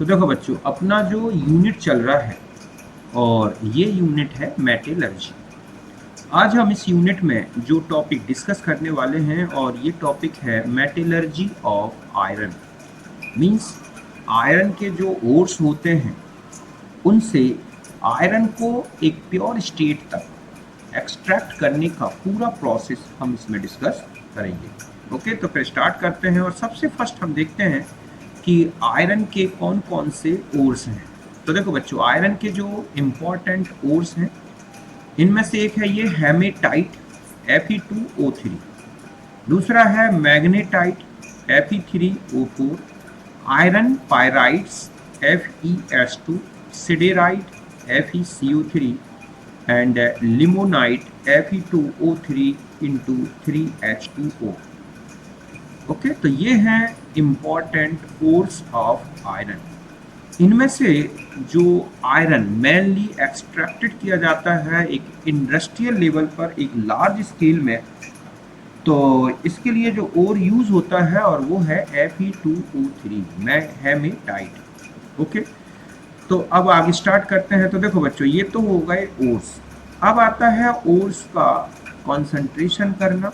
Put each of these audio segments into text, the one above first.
तो देखो बच्चों, अपना जो यूनिट चल रहा है और ये यूनिट है मेटलर्जी। आज हम इस यूनिट में जो टॉपिक डिस्कस करने वाले हैं और ये टॉपिक है metallurgy of iron. Means iron के जो ओर्स होते हैं उनसे आयरन को एक प्योर स्टेट तक एक्सट्रैक्ट करने का पूरा प्रोसेस हम इसमें डिस्कस करेंगे। ओके, तो फिर स्टार्ट करते हैं और सबसे फर्स्ट हम देखते हैं कि आयरन के कौन कौन से ओर्स हैं। तो देखो बच्चों, आयरन के जो इम्पोर्टेंट ओर्स हैं इनमें से एक है ये हेमेटाइट Fe2O3, दूसरा है magnetite Fe3O4, iron pyrites FeS2, siderite FeCO3 and limonite Fe2O3 into 3H2O। Okay, तो ये हैं इम्पॉर्टेंट ओर्स ऑफ आयरन। इनमें से जो आयरन मेनली एक्सट्रैक्टेड किया जाता है एक इंडस्ट्रियल लेवल पर, एक लार्ज स्केल में, तो इसके लिए जो ओर यूज होता है और वो है Fe2O3 हेमेटाइट। ओके, तो अब आगे स्टार्ट करते हैं। तो देखो बच्चों, ये तो हो गए ओर्स। अब आता है ओर्स का कॉन्सेंट्रेशन करना।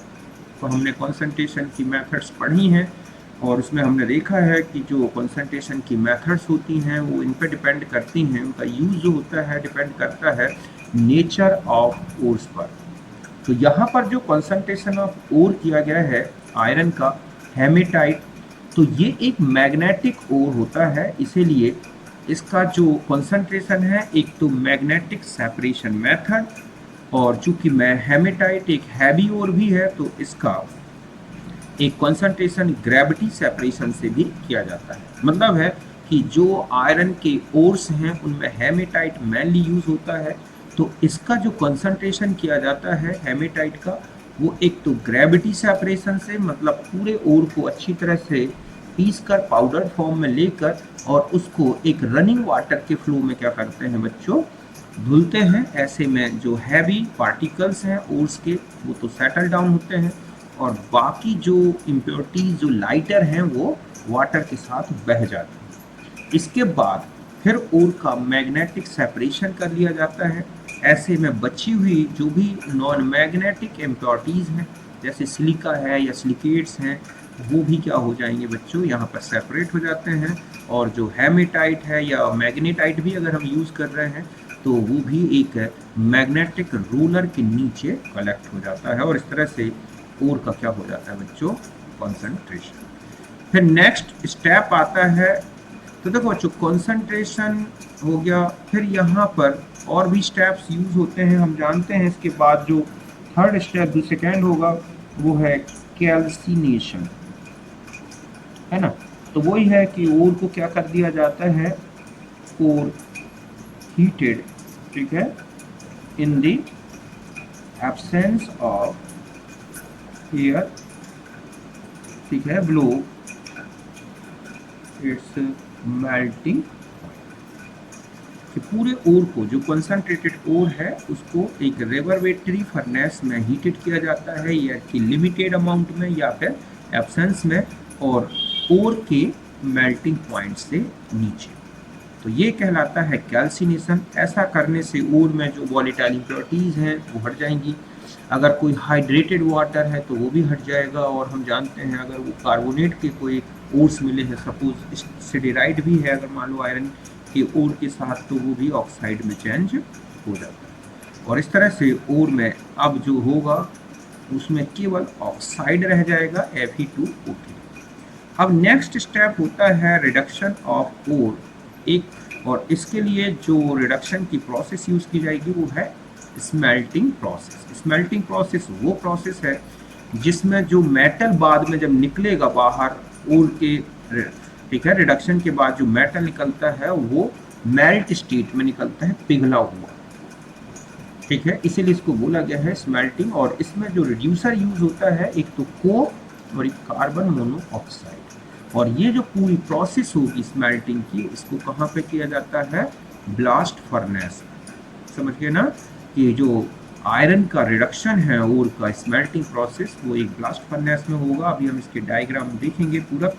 तो हमने कॉन्सेंट्रेशन की मेथड्स पढ़ी हैं और उसमें हमने देखा है कि जो कॉन्सेंट्रेशन की मेथड्स होती हैं वो इन पर डिपेंड करती हैं, उनका यूज़ जो होता है डिपेंड करता है नेचर ऑफ ओर्स पर। तो यहाँ पर जो कॉन्सेंट्रेशन ऑफ ओर किया गया है आयरन का हेमेटाइट, तो ये एक मैग्नेटिक ओर होता है, इसीलिए इसका जो कॉन्सेंट्रेशन है एक तो मैग्नेटिक सेपरेशन मेथड, और चूंकि हेमेटाइट एक हैवी ओर भी है तो इसका एक कॉन्सेंट्रेशन ग्रेविटी सेपरेशन से भी किया जाता है। मतलब है कि जो आयरन के ओर्स हैं उनमें हेमेटाइट मेनली यूज होता है, तो इसका जो कॉन्सेंट्रेशन किया जाता है हेमेटाइट का वो एक तो ग्रेविटी सेपरेशन से, मतलब पूरे ओर को अच्छी तरह से पीस कर पाउडर फॉर्म में लेकर और उसको एक रनिंग वाटर के फ्लो में क्या करते हैं बच्चों, धुलते हैं। ऐसे में जो हैवी पार्टिकल्स हैं ओर्स के वो तो सेटल डाउन होते हैं और बाकी जो इम्प्योरिटीज जो लाइटर हैं वो वाटर के साथ बह जाती हैं। इसके बाद फिर ओर का मैग्नेटिक सेपरेशन कर लिया जाता है। ऐसे में बची हुई जो भी नॉन मैग्नेटिक इम्प्योरिटीज हैं जैसे सिलिका है या सिलिकेट्स हैं वो भी क्या हो जाएंगे बच्चों, यहाँ पर सेपरेट हो जाते हैं। और जो हेमेटाइट है या मैग्नेटाइट भी अगर हम यूज़ कर रहे हैं तो वो भी एक मैग्नेटिक रोलर के नीचे कलेक्ट हो जाता है और इस तरह से ओर का क्या हो जाता है बच्चों, कॉन्सेंट्रेशन। फिर नेक्स्ट स्टेप आता है। तो देखो बच्चों, कॉन्सेंट्रेशन हो गया, फिर यहाँ पर और भी स्टेप्स यूज होते हैं हम जानते हैं। इसके बाद जो थर्ड स्टेप जो सेकेंड होगा वो है कैल्सिनेशन, है ना। तो वही है कि ओर को क्या कर दिया जाता है, ओर हीटेड, ठीक है, in the absence of air, ठीक है, ब्लो इट्स मेल्टिंग। कि पूरे ओर को जो कंसंट्रेटेड ओर है उसको एक रेवर्बेटरी फर्नेस में हीटेड किया जाता है या कि लिमिटेड अमाउंट में या फिर एब्सेंस में, और ओर के मेल्टिंग पॉइंट से नीचे। तो ये कहलाता है कैल्सिनेशन। ऐसा करने से ओर में जो वॉलेटाइल इम्प्योरिटीज़ हैं वो हट जाएंगी। अगर कोई हाइड्रेटेड वाटर है तो वो भी हट जाएगा। और हम जानते हैं अगर वो कार्बोनेट के कोई ओर्स मिले हैं, सपोज सिडेराइट भी है अगर मान लो आयरन के ओर के साथ, तो वो भी ऑक्साइड में चेंज हो जाता है। और इस तरह से ओर में अब जो होगा उसमें केवल ऑक्साइड रह जाएगा Fe2O3। अब नेक्स्ट स्टेप होता है रिडक्शन ऑफ ओर एक, और इसके लिए जो रिडक्शन की प्रोसेस यूज की जाएगी वो है स्मेल्टिंग प्रोसेस। स्मेल्टिंग प्रोसेस वो प्रोसेस है जिसमें जो मेटल बाद में जब निकलेगा बाहर ओर के, ठीक है, रिडक्शन के बाद जो मेटल निकलता है वो मेल्ट स्टेट में निकलता है, पिघला हुआ, ठीक है, इसीलिए इसको बोला गया है स्मेल्टिंग। और इसमें जो रिड्यूसर यूज होता है एक तो कोक और एक कार्बन मोनोऑक्साइड। और ये जो पूरी प्रोसेस होगी स्मेल्टिंग की, इसको कहाँ पे किया जाता है, ब्लास्ट फर्नेस। समझ गए ना कि जो आयरन का रिडक्शन है और का स्मेल्टिंग प्रोसेस वो एक ब्लास्ट फर्नेस में होगा। अभी हम इसके डायग्राम देखेंगे पूरा।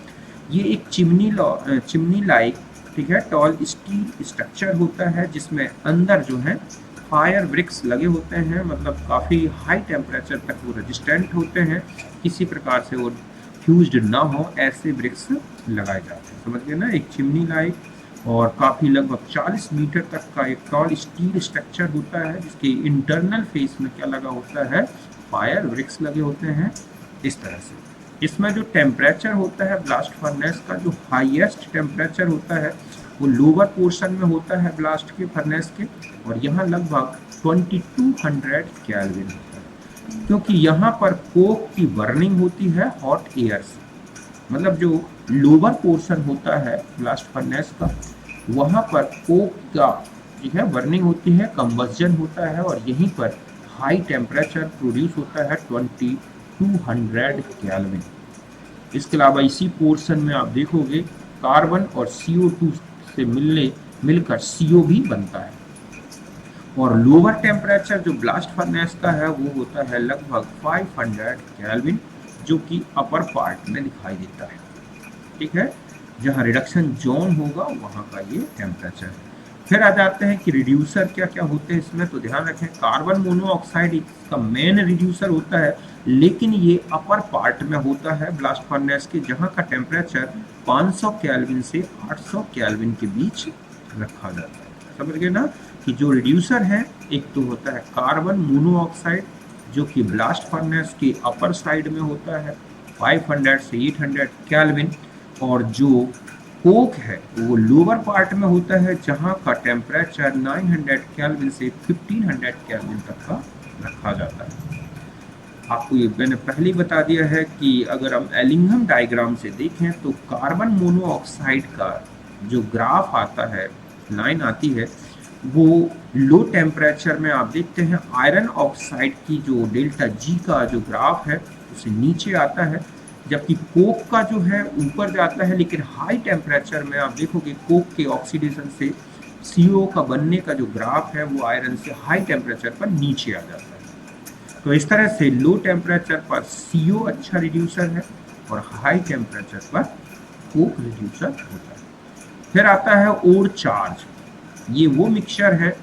ये एक चिमनी लाइक, ठीक है। टॉल स्टील स्ट्रक्चर होता है जिसमें अंदर जो है फायर ब्रिक्स लगे होते हैं, मतलब काफ़ी हाई टेम्परेचर तक वो रेजिस्टेंट होते हैं, किसी प्रकार से वो फ्यूज्ड ना हो ऐसे ब्रिक्स लगाए जाते हैं, समझ गए ना। एक चिमनी लाइक और काफ़ी लगभग 40 मीटर तक का एक टॉल स्टील स्ट्रक्चर होता है जिसके इंटरनल फेस में क्या लगा होता है, फायर ब्रिक्स लगे होते हैं इस तरह से। इसमें जो टेम्परेचर होता है ब्लास्ट फर्नेस का, जो हाईएस्ट टेम्परेचर होता है वो लोअर पोर्शन में होता है ब्लास्ट के फर्नेस के, और यहाँ लगभग 2200 केल्विन होता है, क्योंकि यहाँ पर कोक की बर्निंग होती है हॉट एयर से। मतलब जो लोअर पोर्शन होता है ब्लास्ट फर्नेस का, वहाँ पर कोक का जो है बर्निंग होती है, कंबस्जन होता है, और यहीं पर हाई टेम्परेचर प्रोड्यूस होता है 2200 केल्विन। इसके अलावा इसी पोर्शन में आप देखोगे कार्बन और CO2 से मिलकर CO भी बनता है। और लोअर टेम्परेचर जो ब्लास्ट फर्नेस का है वो होता है लगभग 500 केल्विन, जो कि अपर पार्ट में दिखाई देता है, ठीक है। जहाँ रिडक्शन जोन होगा वहाँ का ये टेम्परेचर है। फिर आ जाते हैं कि रिड्यूसर क्या क्या होते हैं इसमें, तो ध्यान रखें कार्बन मोनोऑक्साइड इसका मेन रिड्यूसर होता है, लेकिन ये अपर पार्ट में होता है ब्लास्ट फर्नेस के, जहाँ का टेम्परेचर 500 केल्विन से 800 केल्विन के बीच रखा जाता है, समझ गए ना। कि जो रिड्यूसर है एक तो होता है कार्बन मोनोऑक्साइड जो कि ब्लास्ट फर्नेस के अपर साइड में होता है 500 से 800 केल्विन, और जो कोक है वो लोअर पार्ट में होता है जहां का टेम्परेचर 900 केल्विन से 1500 केल्विन तक का रखा जाता है। आपको ये मैंने पहले बता दिया है कि अगर हम एलिंघम डायग्राम से देखें तो कार्बन मोनोऑक्साइड का जो ग्राफ आता है, लाइन आती है, वो लो टेम्परेचर में आप देखते हैं आयरन ऑक्साइड की जो डेल्टा जी का जो ग्राफ है उसे नीचे आता है, जबकि कोक का जो है ऊपर जाता है, लेकिन हाई टेम्परेचर में आप देखोगे कोक के ऑक्सीडेशन से CO का बनने का जो ग्राफ है वो आयरन से हाई टेम्परेचर पर नीचे आ जाता है। तो इस तरह से लो टेम्परेचर पर CO अच्छा रिड्यूसर है और हाई टेम्परेचर पर कोक रिड्यूसर होता है। फिर आता है ओर चार्ज। ये वो मिक्सचर है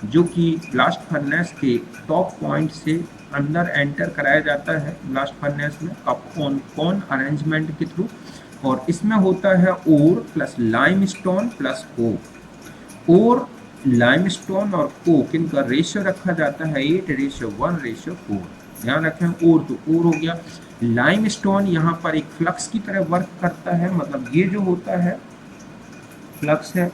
जो कि ब्लास्ट फर्नेस के टॉप पॉइंट से अंदर एंटर कराया जाता है ब्लास्ट फर्नेस में कॉन अरेंजमेंट के थ्रू, और इसमें होता है ओर प्लस लाइमस्टोन प्लस कोक। ओर, लाइमस्टोन और कोक इनका रेशियो रखा जाता है 8:1:4। ध्यान रखें ओर तो ओर हो गया, लाइमस्टोन यहाँ पर एक फ्लक्स की तरह वर्क करता है, मतलब ये जो होता है फ्लक्स है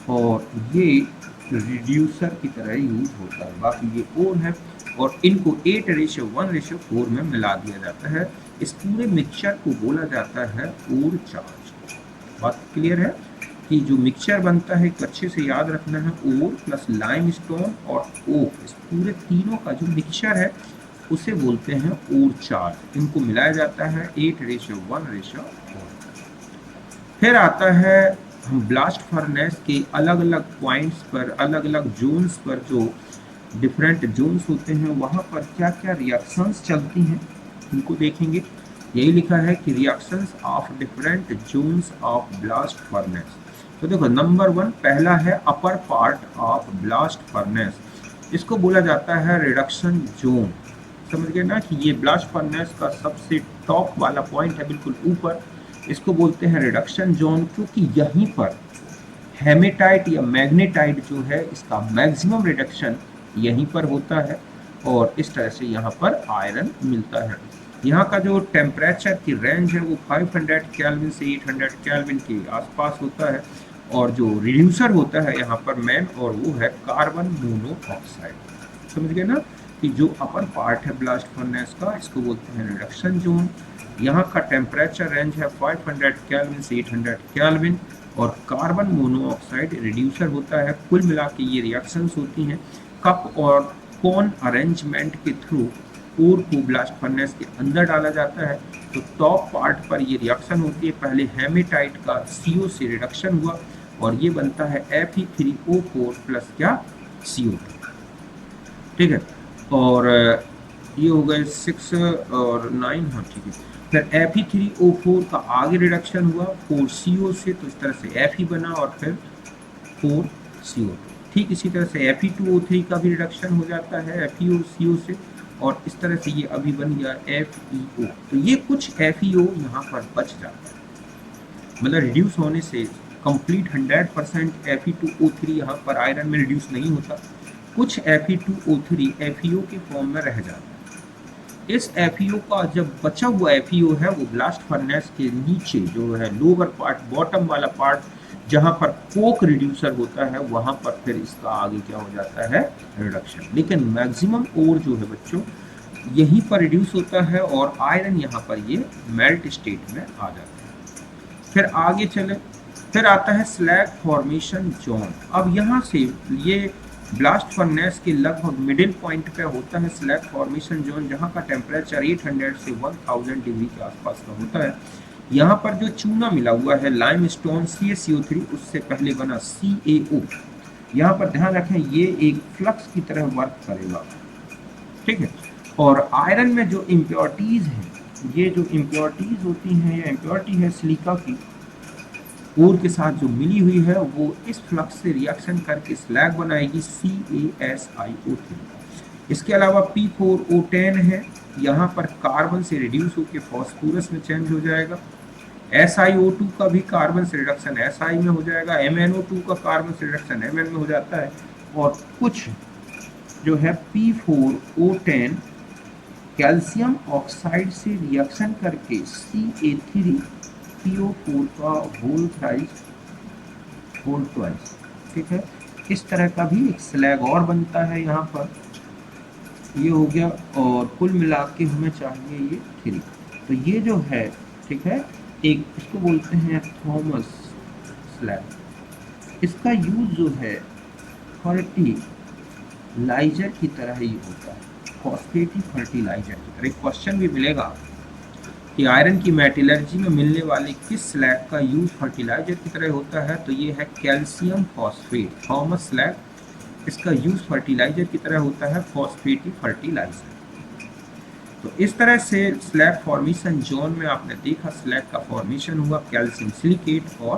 और ये रिड्यूसर की तरह यूज होता है, बाकी ये ओर है, और इनको 8:1:4 में मिला दिया जाता है। इस पूरे मिक्सचर को बोला जाता है ओर चार्ज। बात क्लियर है कि जो मिक्सचर बनता है अच्छे से याद रखना है, ओर प्लस लाइमस्टोन और ओक, इस पूरे तीनों का जो मिक्सचर है उसे बोलते हैं ओर चार्ज। इनको मिलाया जाता है 8:1:4। फिर आता है हम ब्लास्ट फर्नेस के अलग अलग पॉइंट्स पर, अलग अलग जोन्स पर, जो डिफरेंट जोन्स होते हैं वहाँ पर क्या क्या रिएक्शंस चलती हैं उनको देखेंगे। यही लिखा है कि reactions of different zones of blast furnace. तो देखो नंबर 1 पहला है upper part of blast furnace, इसको बोला जाता है रिडक्शन जोन। समझ गए ना कि ये ब्लास्ट फर्नेस का सबसे टॉप वाला पॉइंट है बिल्कुल ऊपर, इसको बोलते हैं रिडक्शन जोन, क्योंकि यहीं पर हेमेटाइट या मैग्नेटाइट जो है इसका मैक्सिमम रिडक्शन यहीं पर होता है, और इस तरह से यहाँ पर आयरन मिलता है। यहाँ का जो टेम्परेचर की रेंज है वो 500 केल्विन से 800 केल्विन के आसपास होता है, और जो रिड्यूसर होता है यहाँ पर मेन, और वो है कार्बन मोनोऑक्साइड। समझ गए ना कि जो अपर पार्ट है ब्लास्ट फर्नेस का इसको बोलते हैं रिडक्शन जोन। यहाँ का टेम्परेचर रेंज है 500 केल्विन से 800 केल्विन, और कार्बन मोनोऑक्साइड रिड्यूसर होता है। कुल मिला के ये रिएक्शंस होती हैं कप और कोन अरेंजमेंट के थ्रू ओर को ब्लास्ट फर्नेस के अंदर डाला जाता है। तो टॉप पार्ट पर ये रिएक्शन होती है, पहले हेमेटाइट का CO से रिडक्शन हुआ और ये बनता है Fe3O4 प्लस क्या CO2, ठीक है। और ये हो गए 6 और 9, हाँ ठीक है। फिर Fe3O4 का आगे रिडक्शन हुआ 4CO से, तो इस तरह से Fe बना और फिर F4CO। ठीक इसी तरह से Fe2O3 का भी रिडक्शन हो जाता है FeO से, और इस तरह से ये अभी बन गया FeO। तो ये कुछ FeO यहाँ पर बच जाता है, मतलब रिड्यूस होने से कंप्लीट 100% Fe2O3 यहाँ पर आयरन में रिड्यूस नहीं होता, कुछ Fe2O3 FeO के फॉर्म में रह जाता है। इस FeO का जब बचा हुआ FeO है वो ब्लास्ट फर्नेस के नीचे जो है लोअर पार्ट, बॉटम वाला पार्ट, जहां पर कोक रिड्यूसर होता है वहां पर फिर इसका आगे क्या हो जाता है, रिडक्शन। लेकिन मैक्सिमम ओर जो है बच्चों यहीं पर रिड्यूस होता है और आयरन यहाँ पर ये मेल्ट स्टेट में आ जाता है। फिर आगे चले, फिर आता है स्लैग फॉर्मेशन जोन। अब यहाँ से ये ब्लास्ट फर्नेस के लगभग मिडिल पॉइंट पे होता है स्लैग फॉर्मेशन जोन, जहाँ का टेम्परेचर 800 से 1000 डिग्री के आसपास का होता है। यहाँ पर जो चूना मिला हुआ है लाइम स्टोन CaCO3, उससे पहले बना CaO, यहाँ पर ध्यान रखें ये एक फ्लक्स की तरह वर्क करेगा, ठीक है। और आयरन में जो इम्प्योरिटीज हैं, ये जो इम्प्योरिटीज होती हैं, ये इम्प्योरिटी है सिलिका की ओर के साथ जो मिली हुई है, वो इस फ्लक्स से रिएक्शन करके स्लैग बनाएगी CaSiO3। इसके अलावा P4O10 है, यहाँ पर कार्बन से रिड्यूस होकर फॉस्फोरस में चेंज हो जाएगा। SiO2 का भी कार्बन से रिडक्शन Si में हो जाएगा, MnO2 का कार्बन से रिडक्शन Mn में हो जाता है। और कुछ जो है P4O10 कैल्शियम ऑक्साइड से रिएक्शन करके Ca3PO4 का होल ट्वाइस, ठीक है। इस तरह का भी एक स्लैग और बनता है यहाँ पर, ये हो गया। और कुल मिला के हमें चाहिए ये 3। तो ये जो है, ठीक है, एक इसको बोलते हैं थॉमस स्लैग। इसका यूज जो है फर्टिलाइजर की तरह ही होता है, फॉस्फेटी फर्टिलाइजर की तरह। एक क्वेश्चन भी मिलेगा कि आयरन की मेटलर्जी में मिलने वाले किस स्लैग का यूज फर्टिलाइजर की तरह होता है, तो ये है कैल्शियम फॉस्फेट, थॉमस स्लैग। इसका यूज फर्टिलाइजर की तरह होता है, फॉस्फेटी फर्टिलाइजर। तो इस तरह से स्लैग फॉर्मेशन जोन में आपने देखा स्लैग का फॉर्मेशन हुआ कैल्शियम सिलिकेट और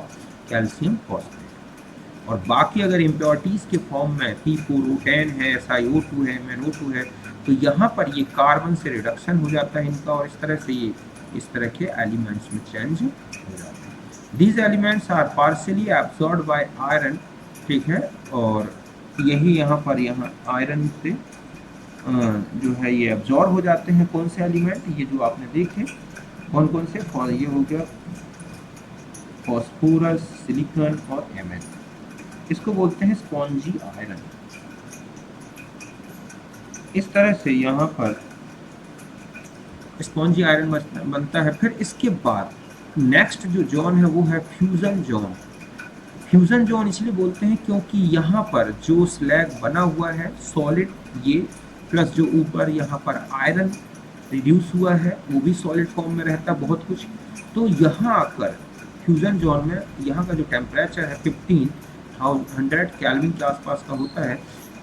कैल्शियम फॉस्फेट। और बाकी अगर इम्प्योरिटीज के फॉर्म में P4O10 है, SiO2 है, MnO2 है, तो यहाँ पर ये कार्बन से रिडक्शन हो जाता है इनका, और इस तरह से ये इस तरह के एलिमेंट्स में चेंज हो जाते हैं। These elements are partially absorbed by iron, ठीक है। और यही यहाँ पर आयरन से जो है ये एब्जॉर्ब हो जाते हैं। कौन से एलिमेंट, ये जो आपने देखे कौन कौन से, ये हो गया फॉस्फोरस, सिलिकॉन और Mn। इसको बोलते हैं स्पॉन्जी आयरन। इस तरह से यहाँ पर स्पॉन्जी आयरन बनता है। फिर इसके बाद नेक्स्ट जो जोन है वो है फ्यूजन जोन। फ्यूजन जोन इसलिए बोलते हैं क्योंकि यहाँ पर जो स्लैग बना हुआ है सॉलिड, ये प्लस जो ऊपर यहाँ पर आयरन रिड्यूस हुआ है वो भी सॉलिड फॉर्म में रहता है बहुत कुछ। तो यहाँ आकर फ्यूजन जोन में यहाँ का जो टेम्परेचर है 1500 केल्विन के आसपास का होता है।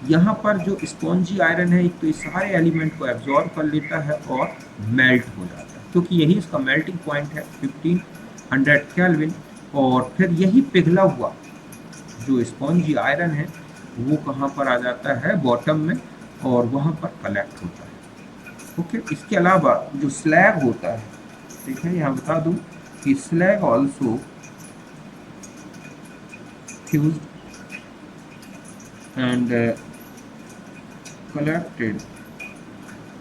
यहाँ पर जो स्पॉन्जी आयरन है एक तो इस सारे एलिमेंट को एब्जॉर्ब कर लेता है और मेल्ट हो जाता है, क्योंकि यही इसका मेल्टिंग पॉइंट है 1500 केल्विन। और फिर यही पिघला हुआ जो स्पॉन्जी आयरन है वो कहाँ पर आ जाता है, बॉटम में, और वहाँ पर कलेक्ट होता है। ओके, इसके अलावा जो स्लैग होता है, ठीक है, यहाँ बता दूँ कि slag also fused and collected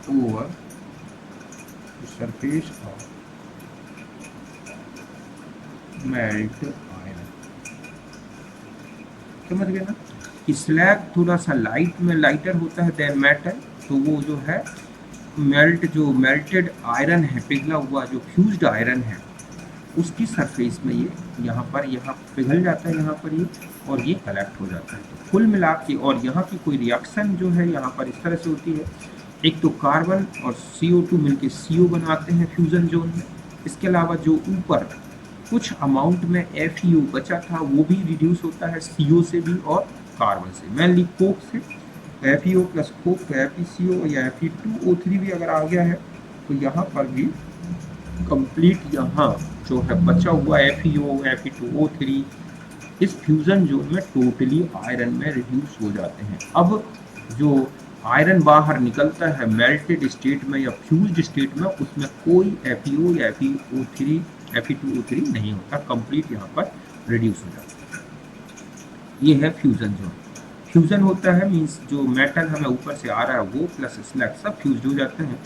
over the surface of melt iron। समझ गए ना कि स्लैग थोड़ा सा लाइटर होता है देन मेटल। तो वो जो है मेल्टेड आयरन है, पिघला हुआ जो फ्यूज्ड आयरन है, उसकी सरफेस में ये यहाँ पिघल जाता है यहाँ पर ये, और ये कलेक्ट हो जाता है। तो कुल मिला के, और यहाँ की कोई रिएक्शन जो है यहाँ पर इस तरह से होती है, एक तो कार्बन और CO2 मिलके CO बनाते हैं फ्यूजन जोन में। इसके अलावा जो ऊपर कुछ अमाउंट में FeO बचा था वो भी रिड्यूस होता है CO से भी और कार्बन से, मेनली कोक से। FeO प्लस कोक तो FeCO या Fe2O3 भी अगर आ गया है तो यहाँ पर भी कंप्लीट यहाँ जो है बचा हुआ FeO, Fe2O3, इस फ्यूजन जोन में टोटली आयरन में रिड्यूस हो जाते हैं। अब जो आयरन बाहर निकलता है मेल्टेड स्टेट में या फ्यूज्ड स्टेट में, उसमें कोई FeO या FeO3 Fe2O3 नहीं होता, कंप्लीट यहाँ पर रिड्यूस हो जाता है। ये है फ्यूजन जोन। फ्यूजन होता है मीन्स जो मेटल हमें ऊपर से आ रहा है वो प्लस स्लैग सब फ्यूज हो जाते हैं।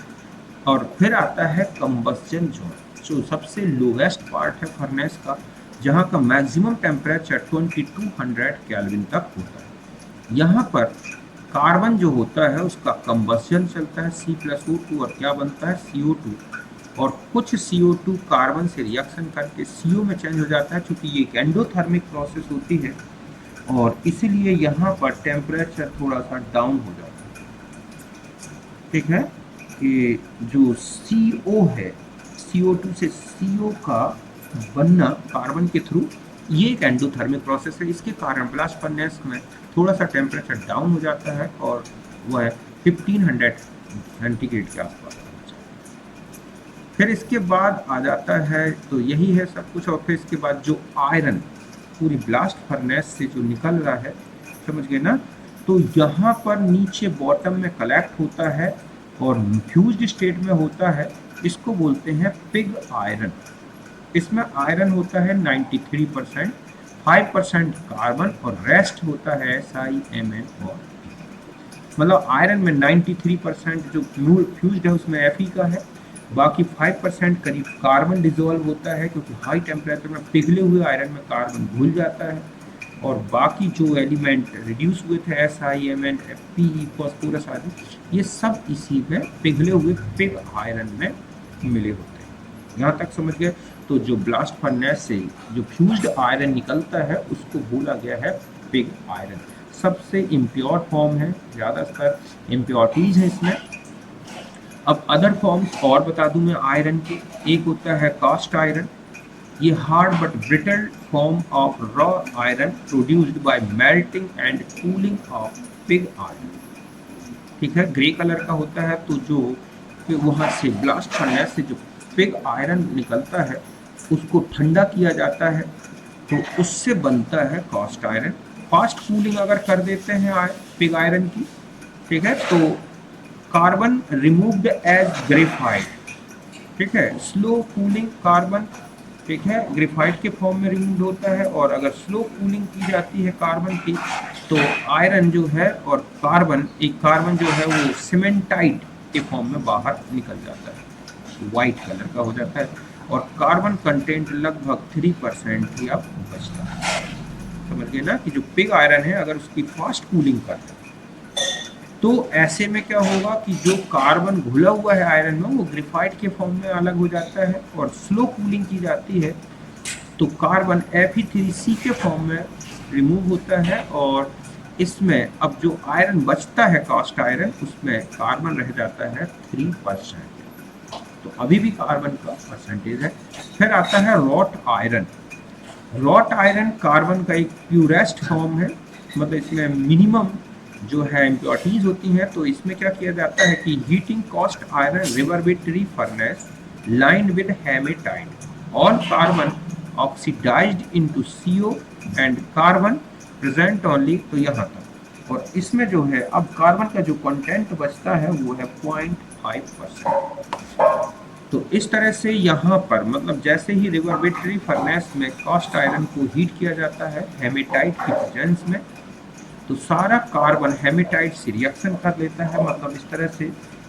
और फिर आता है कंबस्चन जोन, जो सबसे लोवेस्ट पार्ट है फर्नेस का, जहाँ का मैक्सिमम टेम्परेचर 2200 केल्विन तक होता है। यहाँ पर कार्बन जो होता है उसका कंबस्चन चलता है C+O2 और क्या बनता है CO2, और कुछ CO2 कार्बन से रिएक्शन करके CO में चेंज हो जाता है, क्योंकि ये एक एंडोथर्मिक प्रोसेस होती है और इसीलिए यहाँ पर टेम्परेचर थोड़ा सा डाउन हो जाता है। ठीक है, कि जो CO है, CO2 से CO का बनना कार्बन के थ्रू, ये एक एंडोथर्मिक प्रोसेस है। इसके कारण ब्लास्ट फर्नेस में थोड़ा सा टेम्परेचर डाउन हो जाता है और वह 1500 सेंटीग्रेड के आसपास। फिर इसके बाद आ जाता है, तो यही है सब कुछ। और फिर इसके बाद जो आयरन पूरी ब्लास्ट फर्नेस से जो निकल रहा है, समझ गए ना, तो यहाँ पर नीचे बॉटम में कलेक्ट होता है और फ्यूज्ड स्टेट में होता है। इसको बोलते हैं पिग आयरन। इसमें आयरन होता है 93%, 5% कार्बन और रेस्ट होता है SiMn और मतलब आयरन में 93% जो फ्यूज्ड है उसमें Fe का है, बाकी 5% करीब कार्बन डिजोल्व होता है, क्योंकि हाई टेम्परेचर में पिघले हुए आयरन में कार्बन घुल जाता है, और बाकी जो एलिमेंट रिड्यूस हुए थे SiMn, Fe, फॉस्फोरस आदि, ये सब इसी में पिघले हुए पिग आयरन में मिले होते हैं। यहाँ तक समझ गए। तो जो ब्लास्ट फर्नेस से जो फ्यूज्ड आयरन निकलता है उसको बोला गया है पिग आयरन। सबसे इम्प्योर फॉर्म है, ज़्यादातर इम्प्योरिटीज हैं इसमें। अब अदर फॉर्म्स और बता दूं मैं आयरन के। एक होता है कास्ट आयरन, ये hard but brittle form of raw iron produced by melting and cooling of pig iron. ठीक है, ग्रे कलर का होता है। तो जो वहाँ से ब्लास्ट फर्नेस से जो पिग आयरन निकलता है उसको ठंडा किया जाता है, तो उससे बनता है कास्ट आयरन। फास्ट कूलिंग अगर कर देते हैं पिग आयरन की, ठीक है, तो कार्बन रिमूव्ड एज ग्रेफाइट। ठीक है, स्लो कूलिंग कार्बन, ठीक है, ग्रेफाइट के फॉर्म में रिमूव होता है। और अगर स्लो कूलिंग की जाती है कार्बन की, तो आयरन जो है और कार्बन, एक कार्बन जो है वो सीमेंटाइट के फॉर्म में बाहर निकल जाता है, वाइट कलर का हो जाता है, और कार्बन कंटेंट लगभग 3% ही अब बचता है। समझ गए ना, कि जो पिग आयरन है अगर उसकी फास्ट कूलिंग करते हैं तो ऐसे में क्या होगा कि जो कार्बन घुला हुआ है आयरन में वो ग्रेफाइट के फॉर्म में अलग हो जाता है, और स्लो कूलिंग की जाती है तो कार्बन Fe3C के फॉर्म में रिमूव होता है, और इसमें अब जो आयरन बचता है कास्ट आयरन, उसमें कार्बन रह जाता है 3%। तो अभी भी कार्बन का परसेंटेज है। फिर आता है wrought iron. Wrought iron carbon का एक प्यूरेस्ट फॉर्म है, मतलब इसमें मिनिमम जो है इम्प्योरिटीज होती हैं। तो इसमें क्या किया जाता है कि heating cast iron reverberatory furnace lined with haematite all carbon oxidised into CO and carbon present only, तो यहाँ तक। और इसमें जो है अब कार्बन का जो कंटेंट बचता है वो है 0.5%। तो इस तरह से यहाँ पर मतलब जैसे ही रिवर्बेटरी फर्नेस में कास्ट आयरन को हीट किया जाता है हेमेटाइट की प्रेजेंस में, तो सारा कार्बन हेमेटाइट से रिएक्शन कर लेता है, मतलब इस तरह से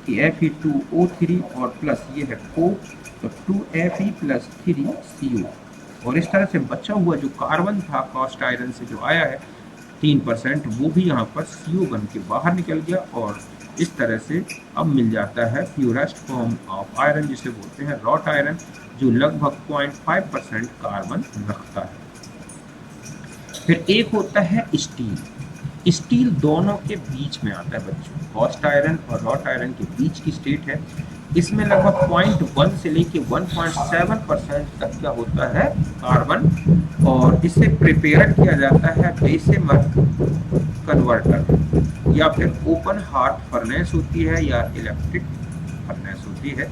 कि Fe2O3 और प्लस ये है कोक, तो 2Fe प्लस 3CO, और इस तरह से बचा हुआ जो कार्बन था कास्ट आयरन से जो आया है 3%, वो भी यहाँ पर CO बन के बाहर निकल गया, और इस तरह से अब मिल जाता है प्योरेस्ट फॉर्म ऑफ आयरन, जिसे बोलते हैं रॉट आयरन, जो लगभग 0.5% कार्बन रखता है। फिर एक होता है स्टील। स्टील दोनों के बीच में आता है बच्चों, कास्ट आयरन और रॉट आयरन के बीच की स्टेट है। इसमें लगभग 0.1 से लेके 1.7% तक का होता है कार्बन, और इसे प्रिपेयर किया जाता है बेसेमर कन्वर्टर, या फिर ओपन हार्ट फर्नेस होती है, या इलेक्ट्रिक फर्नेस होती है।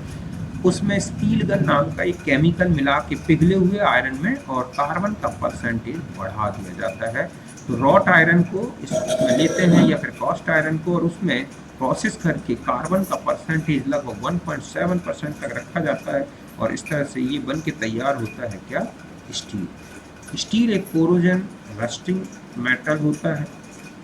उसमें स्टील गन नाम का एक केमिकल मिला के पिघले हुए आयरन में और कार्बन का परसेंटेज बढ़ा दिया जाता है। तो रॉट आयरन को इसमें लेते हैं या फिर कास्ट आयरन को, और उसमें प्रोसेस करके कार्बन का परसेंटेज लगभग 1.7% तक रखा जाता है, और इस तरह से ये बन के तैयार होता है क्या, स्टील। स्टील एक कोरोजन रस्टिंग मेटल होता है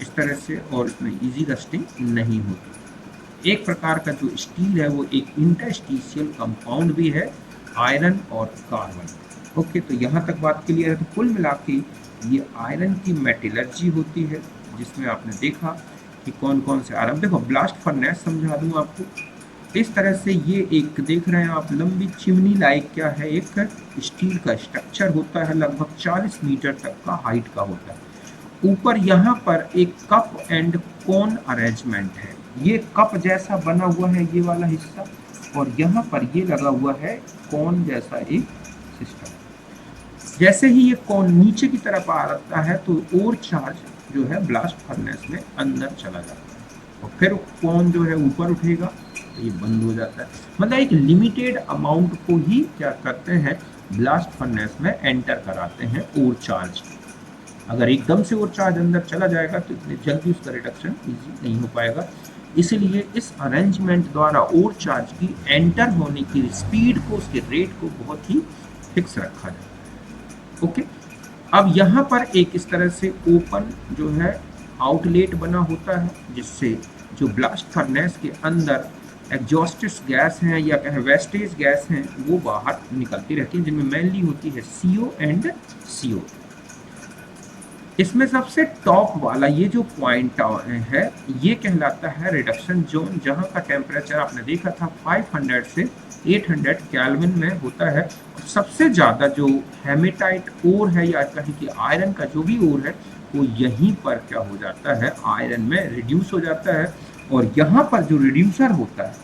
इस तरह से, और इसमें इजी रस्टिंग नहीं होती। एक प्रकार का जो स्टील है वो एक इंटरस्टिशियल कंपाउंड भी है आयरन और कार्बन। ओके, तो यहाँ तक बात क्लियर है। तो कुल मिला के ये आयरन की मेटलर्जी होती है, जिसमें आपने देखा कि कौन कौन से आयरन। देखो ब्लास्ट फर्नेस समझा दूँ आपको। इस तरह से ये एक देख रहे हैं आप, लंबी चिमनी लाइक क्या है, एक स्टील का स्ट्रक्चर होता है, लगभग 40 मीटर तक का हाइट का होता है। ऊपर यहाँ पर एक कप एंड कोन अरेंजमेंट है, ये कप जैसा बना हुआ है ये वाला हिस्सा, और यहाँ पर ये लगा हुआ है कोन जैसा एक सिस्टम। जैसे ही ये कोन नीचे की तरफ आ जाता है तो और चार्ज जो है ब्लास्ट फर्नेस में अंदर चला जाता है, और फिर कोन जो है ऊपर उठेगा तो ये बंद हो जाता है। मतलब एक लिमिटेड अमाउंट को ही क्या करते हैं, ब्लास्ट फर्नेस में एंटर कराते हैं और चार्ज। अगर एकदम से और चार्ज अंदर चला जाएगा तो इतनी जल्दी उसका रिडक्शन इजी नहीं हो पाएगा। इसलिए इस अरेंजमेंट द्वारा और चार्ज की एंटर होने की स्पीड को, उसके रेट को बहुत ही फिक्स रखा जाता है। ओके, अब यहाँ पर एक इस तरह से ओपन जो है आउटलेट बना होता है, जिससे जो ब्लास्ट फर्नेस के अंदर एग्जॉस्टिव गैस हैं या कहें वेस्टेज गैस हैं वो बाहर निकलती रहती हैं, जिनमें मेनली होती है CO एंड CO। इसमें सबसे टॉप वाला ये जो पॉइंट है ये कहलाता है रिडक्शन जोन, जहां का टेम्परेचर आपने देखा था 500 से 800 केल्विन में होता है। और सबसे ज़्यादा जो हेमेटाइट ओर है या कहें कि आयरन का जो भी ओर है वो यहीं पर क्या हो जाता है, आयरन में रिड्यूस हो जाता है। और यहाँ पर जो रिड्यूसर होता है,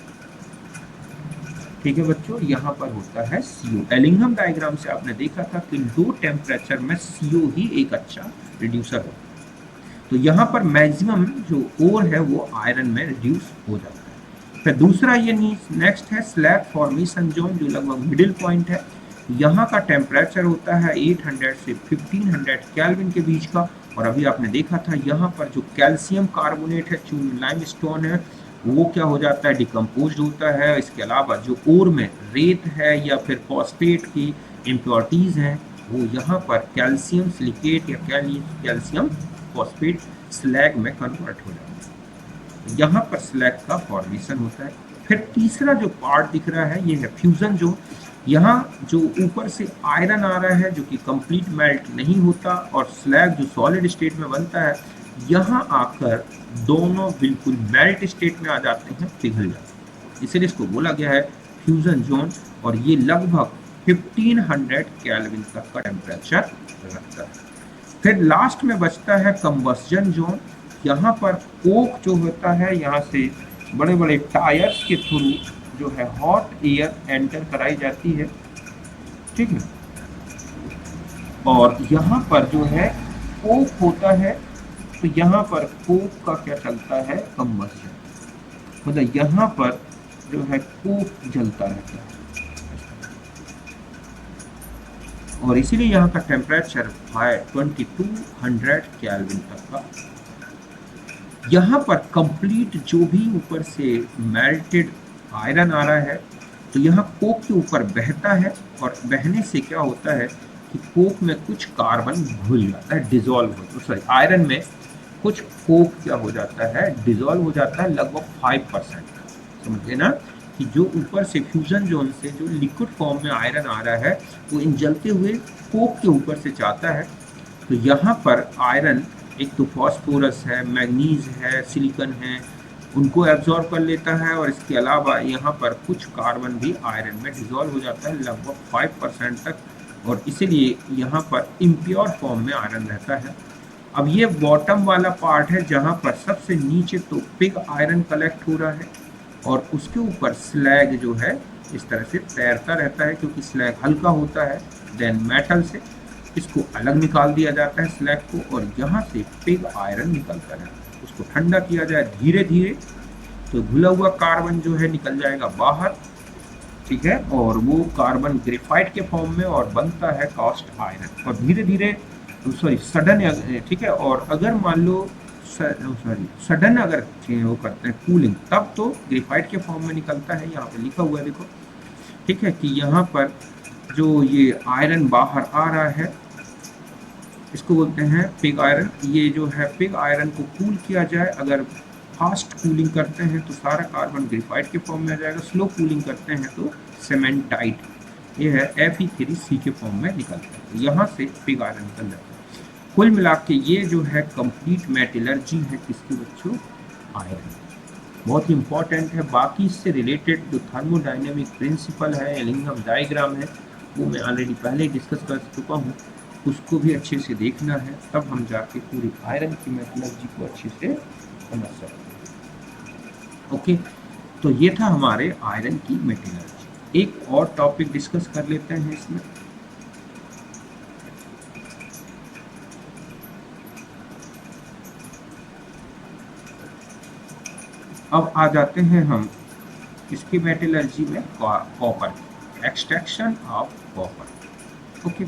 ठीक है बच्चों, यहाँ पर होता है CO। एलिंघम डायग्राम से आपने देखा था कि लो टेम्परेचर में CO ही एक अच्छा रिड्यूसर होता है। तो यहाँ पर मैक्सिमम जो ओर है वो आयरन में रिड्यूस हो जाता है। फिर दूसरा ये नेक्स्ट है स्लैग फॉर्मेशन जोन, जो लगभग मिडिल पॉइंट है। यहाँ का टेम्परेचर होता है 800 से 1500 केल्विन के बीच का। और अभी आपने देखा था यहाँ पर जो कैल्शियम कार्बोनेट है, चून लाइमस्टोन है, वो क्या हो जाता है, डिकम्पोज होता है। इसके अलावा जो ओर में रेत है या फिर फॉस्फेट की इम्प्योरिटीज़ हैं वो यहाँ पर कैल्शियम सिलिकेट या कैल्शियम फॉस्फेट स्लैग में कन्वर्ट हो जाता है। यहाँ पर स्लैग का फॉर्मेशन होता है। फिर तीसरा जो पार्ट दिख रहा है ये है फ्यूजन जोन। यहाँ जो ऊपर से आयरन आ रहा है जो कि कंप्लीट मेल्ट नहीं होता, और स्लैग जो सॉलिड स्टेट में बनता है, यहाँ आकर दोनों बिल्कुल मेल्ट स्टेट में आ जाते हैं, पिघल जाते हैं, इसलिए इसको बोला गया है फ्यूजन जोन। और ये लगभग 1500 केल्विन तक का टेम्परेचर रखता है। फिर लास्ट में बचता है कंबस्जन जोन। यहाँ पर कोक जो होता है, यहाँ से बड़े बड़े टायर्स के थ्रू जो है हॉट एयर एंटर कराई जाती है, ठीक है। और यहाँ पर जो है कोक होता है, तो यहाँ पर कोक का क्या चलता है, कंबस्जन, मतलब यहाँ पर जो है कोक जलता रहता है, और इसीलिए यहाँ का टेम्परेचर है 2200 केल्विन तक का। यहाँ पर कंप्लीट जो भी ऊपर से मेल्टेड आयरन आ रहा है तो यहाँ कोक के ऊपर बहता है, और बहने से क्या होता है कि कोक में कुछ कार्बन घुल जाता है, डिजोल्व हो, सॉरी आयरन में कुछ कोक क्या हो जाता है, डिजोल्व हो जाता है, लगभग 5%। समझे ना कि जो ऊपर से फ्यूजन जोन से जो लिक्विड फॉर्म में आयरन आ रहा है वो इन जलते हुए कोक के ऊपर से जाता है। तो यहाँ पर आयरन एक तो फॉस्फोरस है, मैग्नीज है, सिलिकॉन है, उनको एब्जॉर्ब कर लेता है, और इसके अलावा यहाँ पर कुछ कार्बन भी आयरन में डिजोल्व हो जाता है लगभग 5% तक, और इसीलिए यहाँ पर इम्प्योर फॉर्म में आयरन रहता है। अब ये बॉटम वाला पार्ट है जहाँ पर सबसे नीचे तो पिग आयरन कलेक्ट हो रहा है, और उसके ऊपर स्लैग जो है इस तरह से तैरता रहता है, क्योंकि स्लैग हल्का होता है देन मेटल से, इसको अलग निकाल दिया जाता है स्लैग को, और यहाँ से पिग आयरन निकलता है। उसको ठंडा किया जाए धीरे धीरे तो घुला हुआ कार्बन जो है निकल जाएगा बाहर, ठीक है, और वो कार्बन ग्रेफाइट के फॉर्म में और बनता है कास्ट आयरन, और धीरे धीरे सॉरी सडन, ठीक है, और अगर मान लो सॉरी सडन अगर वो करते हैं कूलिंग, तब तो ग्रेफाइट के फॉर्म में निकलता है। यहाँ पे लिखा हुआ है देखो, ठीक है, कि यहाँ पर जो ये आयरन बाहर आ रहा है इसको बोलते हैं पिग आयरन। ये जो है पिग आयरन को कूल किया जाए, अगर फास्ट कूलिंग करते हैं तो सारा कार्बन ग्रेफाइट के फॉर्म में आ जाएगा, स्लो कूलिंग करते हैं तो सीमेंटाइट, ये है Fe3C के फॉर्म में निकलता है, यहाँ से पिग आयरन निकल जाता है। कुल मिला के ये जो है कंप्लीट मेटलर्जी है किसकी बच्चों, आयरन। बहुत ही इंपॉर्टेंट है। बाकी इससे रिलेटेड जो थर्मोडायनेमिक प्रिंसिपल है, एलिंगम डायग्राम है, वो मैं ऑलरेडी पहले डिस्कस कर चुका हूँ, उसको भी अच्छे से देखना है, तब हम जाके पूरी आयरन की मेटलर्जी को अच्छे से समझ सकते हैं। ओके, तो ये था हमारे आयरन की मेटलर्जी। एक और टॉपिक डिस्कस कर लेते हैं इसमें। अब आ जाते हैं हम इसकी मेटलर्जी में copper, extraction of copper. Okay,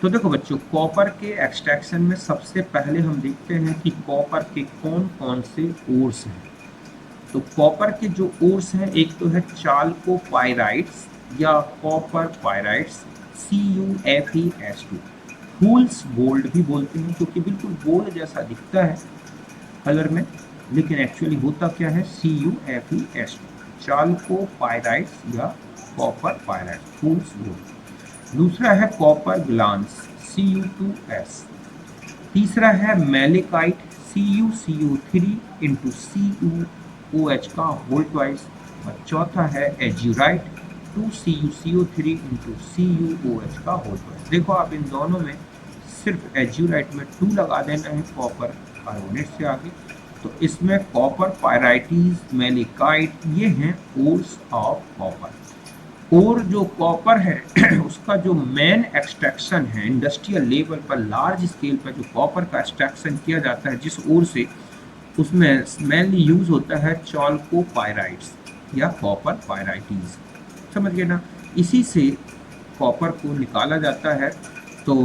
तो देखो बच्चों, कॉपर के एक्सट्रैक्शन में सबसे पहले हम देखते हैं कि कॉपर के कौन कौन से ओर्स हैं। तो कॉपर के जो ओर्स हैं, एक तो है चाल्कोपाइराइट्स या कॉपर पाइराइट्स, CuFeS2, फूल्स गोल्ड भी बोलते हैं, क्योंकि बिल्कुल गोल्ड जैसा दिखता है कलर में, लेकिन एक्चुअली होता क्या है, CuFeS2, चाल्कोपाइराइट्स या कॉपर पाइराइट्स, फूल्स गोल्ड। दूसरा है कॉपर ग्लांस, Cu2S। तीसरा है मेलेकाइट, CuCO3 इंटू CuOH का होल ट्वाइस। और चौथा है एज्यूराइट, 2CuCO3 इंटू CuOH का होल ट्वाइस। देखो आप इन दोनों में सिर्फ एज्यूराइट में 2 लगा देना है कॉपर कार्बोनेट से आगे, तो इसमें कॉपर पायराइटीज, मेलेकाइट, ये हैं ओर्स ऑफ कॉपर। और जो कॉपर है उसका जो मेन एक्सट्रैक्शन है इंडस्ट्रियल लेवल पर, लार्ज स्केल पर जो कॉपर का एक्सट्रैक्शन किया जाता है जिस ओर से, उसमें मेनली यूज होता है चाल्कोपाइराइट्स या कॉपर पायराइटीज, समझ गए ना। इसी से कॉपर को निकाला जाता है। तो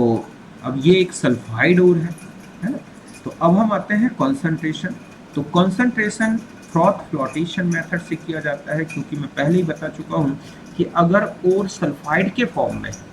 अब ये एक सल्फाइड ओर है ना। तो अब हम आते हैं कॉन्सेंट्रेशन। तो कॉन्सेंट्रेशन फ्रॉथ फ्लोटेशन मेथड से किया जाता है, क्योंकि मैं पहले ही बता चुका हूँ कि अगर ओर सल्फाइड के फॉर्म में है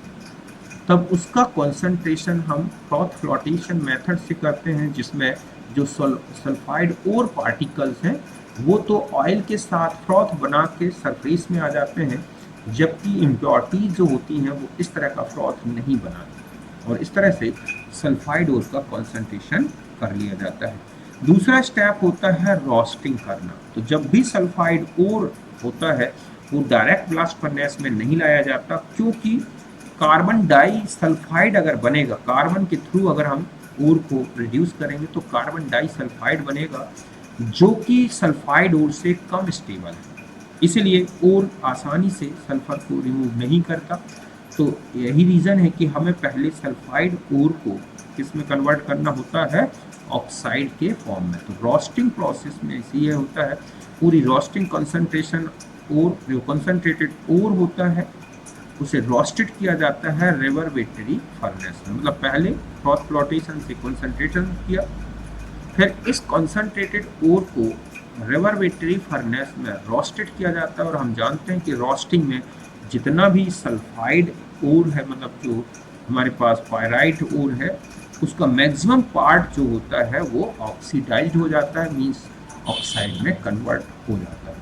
तब उसका कॉन्सेंट्रेशन हम फ्रॉथ फ्लोटेशन मेथड से करते हैं, जिसमें जो सल्फाइड ओर पार्टिकल्स हैं वो तो ऑयल के साथ फ्रॉथ बना के सरफेस में आ जाते हैं, जबकि इम्प्योरिटीज जो होती हैं वो इस तरह का फ्रॉथ नहीं बनाती, और इस तरह से सल्फाइड ओर का कॉन्सेंट्रेशन कर लिया जाता है। दूसरा स्टेप होता है रोस्टिंग करना। तो जब भी सल्फाइड ओर होता है वो डायरेक्ट ब्लास्ट फर्नेस में नहीं लाया जाता, क्योंकि कार्बन डाई सल्फाइड अगर बनेगा, कार्बन के थ्रू अगर हम ओर को रिड्यूस करेंगे तो कार्बन डाई सल्फाइड बनेगा, जो कि सल्फाइड ओर से कम स्टेबल है, इसलिए ओर आसानी से सल्फर को रिमूव नहीं करता। तो यही रीज़न है कि हमें पहले सल्फाइड ओर को किस में कन्वर्ट करना होता है, ऑक्साइड के फॉर्म में। तो रोस्टिंग प्रोसेस में इसीलिए होता है, पूरी रोस्टिंग कंसंट्रेशन, और जो कंसंट्रेटेड ओर होता है उसे रोस्टेड किया जाता है रेवर्बेटरी फर्नेस में। मतलब पहले फ्रॉथ फ्लोटेशन से कंसंट्रेशन किया, फिर इस कंसंट्रेटेड ओर को रेवर्बेटरी फर्नेस में रोस्टेड किया जाता है। और हम जानते हैं कि रोस्टिंग में जितना भी सल्फाइड ओर है, मतलब जो हमारे पास पायराइट ओर है, उसका मैक्सिमम पार्ट जो होता है वो ऑक्सीडाइज्ड हो जाता है, मींस ऑक्साइड में कन्वर्ट हो जाता है।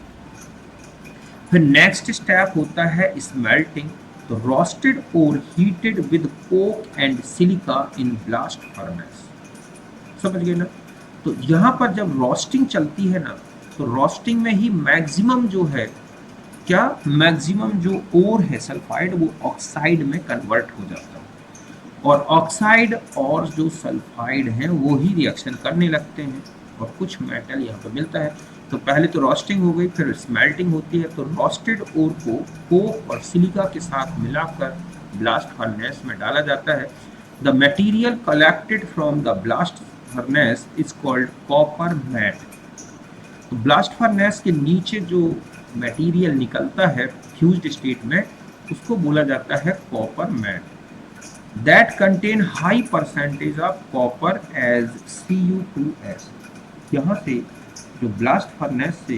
फिर नेक्स्ट स्टेप होता है स्मेल्टिंग। तो रोस्टेड और heated with Coke and silica in blast furnace, समझ गए ना। तो यहाँ पर जब रोस्टिंग चलती है ना, तो रोस्टिंग में ही मैक्सिमम जो है, क्या मैक्सिमम जो ओर है सल्फाइड वो ऑक्साइड में कन्वर्ट हो जाता है, और ऑक्साइड और जो सल्फाइड हैं वो ही रिएक्शन करने लगते हैं और कुछ मेटल यहाँ पे मिलता है। तो पहले तो रोस्टिंग हो गई, फिर स्मेल्टिंग होती है। तो रोस्टेड ओर को कोक और सिलिका के साथ मिलाकर ब्लास्ट फर्नेस में डाला जाता है। The material collected from the blast furnace is called copper matte. तो ब्लास्ट फर्नेस के नीचे जो मटेरियल निकलता है फ्यूज्ड स्टेट में, उसको बोला जाता है copper matte. That contain high percentage of copper as Cu2s। यहाँ से जो ब्लास्ट फर्नेस से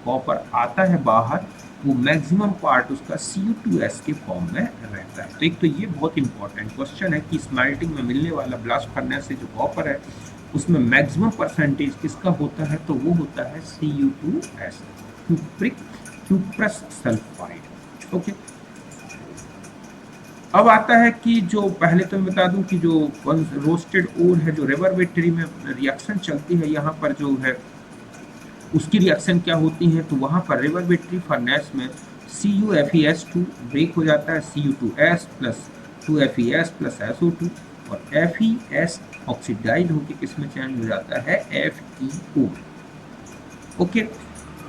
कॉपर आता है बाहर, वो मैक्सिमम पार्ट उसका Cu2s के फॉर्म में रहता है। तो एक तो ये बहुत इंपॉर्टेंट क्वेश्चन है कि स्मेल्टिंग में मिलने वाला ब्लास्ट फर्नेस से जो कॉपर है उसमें मैक्सिमम परसेंटेज किसका होता है, तो वो होता है Cu2s, क्यूप्रस सल्फाइड। ओके, अब आता है कि जो पहले तो मैं बता दूं कि जो रोस्टेड ओर है, जो रेवर्बेटरी में रिएक्शन चलती है, यहाँ पर जो है उसकी रिएक्शन क्या होती है, तो वहाँ पर रेवर्बेटरी फर्नेस में CuFeS2 ब्रेक हो जाता है, Cu2s plus 2FeS plus SO2, और FeS ऑक्सीडाइज होकर किस में चेंज हो जाता है, FeO। ओके,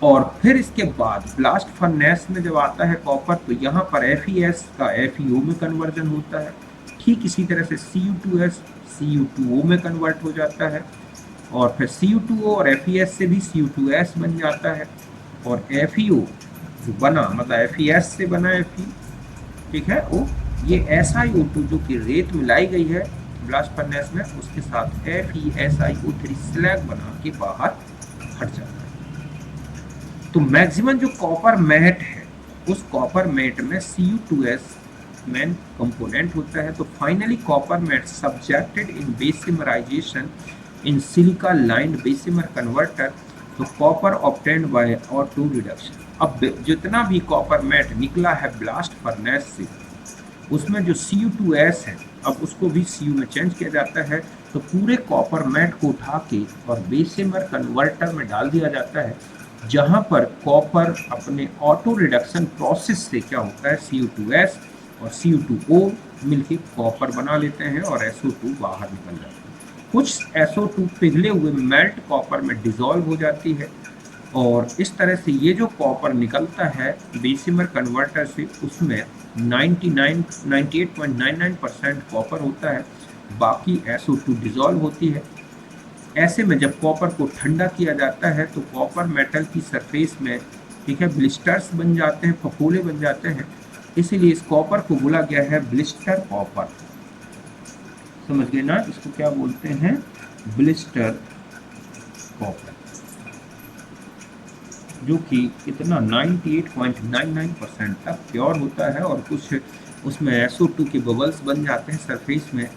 और फिर इसके बाद ब्लास्ट फर्नेस में जब आता है कॉपर, तो यहाँ पर FeS का FeO में कन्वर्जन होता है। ठीक इसी तरह से Cu2s Cu2O में कन्वर्ट हो जाता है, और फिर Cu2O और FeS से भी Cu2s बन जाता है, और FeO जो बना, मतलब FeS से बना Fe, ठीक है, वो ये SiO2 जो कि रेत मिलाई गई है ब्लास्ट फर्नेस में, उसके साथ FeSiO3 स्लैग बना के बाहर हट जाता है। तो मैक्सिमम जो कॉपर मैट है, उस कॉपर मैट में Cu2s मेन कंपोनेंट होता है। तो finally copper matte subjected in bessemerisation in silica lined bessemer converter, तो copper obtained by auto reduction. अब जितना भी कॉपर मैट निकला है ब्लास्ट फर्नेस से, उसमें जो Cu2s है, अब उसको भी Cu में चेंज किया जाता है। तो पूरे कॉपर मैट को उठा के और बेसिमर कन्वर्टर में डाल दिया जाता है, जहां पर कॉपर अपने ऑटो रिडक्शन प्रोसेस से क्या होता है, Cu2s और Cu2O मिलके कॉपर बना लेते हैं और SO2 बाहर निकल जाता है। कुछ SO2 पिघले हुए मेल्ट कॉपर में डिसॉल्व हो जाती है, और इस तरह से ये जो कॉपर निकलता है बेसिमर कन्वर्टर से, उसमें 98.99% कॉपर होता है, बाकी SO2 डिसॉल्व होती है। ऐसे में जब कॉपर को ठंडा किया जाता है, तो कॉपर मेटल की सरफेस में, ठीक है, ब्लिस्टर्स बन जाते हैं, फफोले बन जाते हैं। इसीलिए इस कॉपर को बोला गया है ब्लिस्टर कॉपर। समझ गए ना, इसको क्या बोलते हैं, ब्लिस्टर कॉपर, जो कि कितना 98.99% तक प्योर होता है, और कुछ उसमें SO2 के बबल्स बन जाते हैं सरफेस में,